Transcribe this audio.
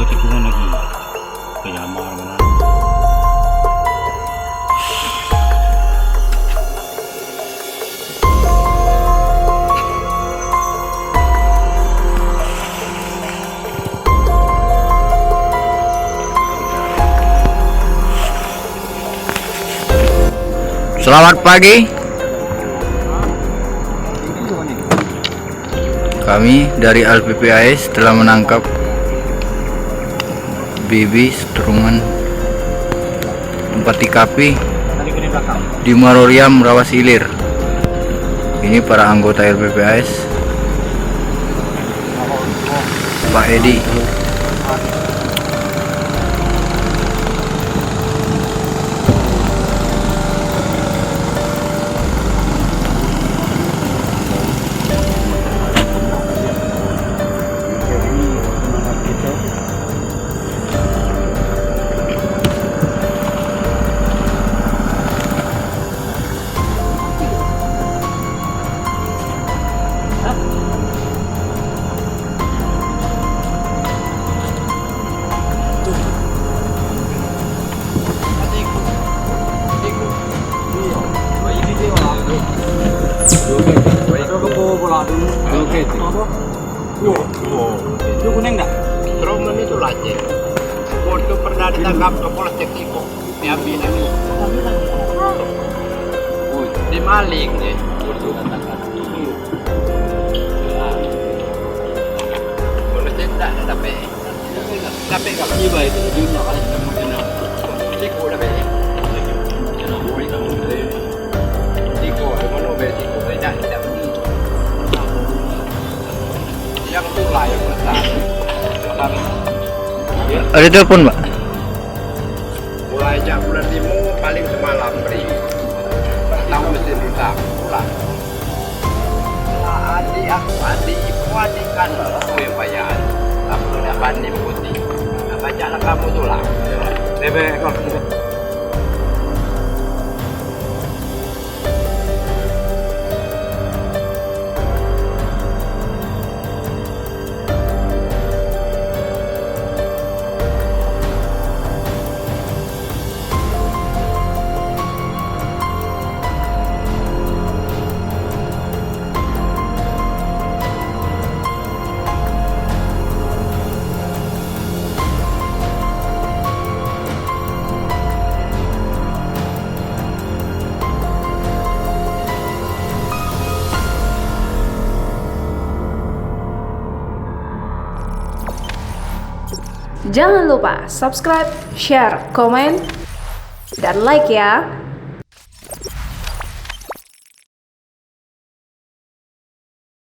Tikungan lagi penyamar mana. Selamat pagi. Kami dari LPPAS telah menangkap BB Setrungan tempat TKP di Maroriam Rawas Ilir. Ini para anggota LPPAS, Pak Edi. Itu kuning enggak? Roman itu aja. Waktu pernah ditangkap ke Polsek Tipo, diambil lagi. Di maling deh. Polsek tak dapat. Dapat enggak? Iya itu dunia kali kemudian. Tiko dapat. Tiko, mana be Tiko tidak beli. Yang tu lah yang besar. Ada telepon, Pak? Mulai jam bulan 5 paling semalam beri. Tahu mesti rusak pulang. Adik aku, adik ibu, adik kan aku yang bayar. Kamu sudah pandai putih. Nah, bacalah kamu tu lah. Bebe kok. Jangan lupa subscribe, share, komen, dan like ya.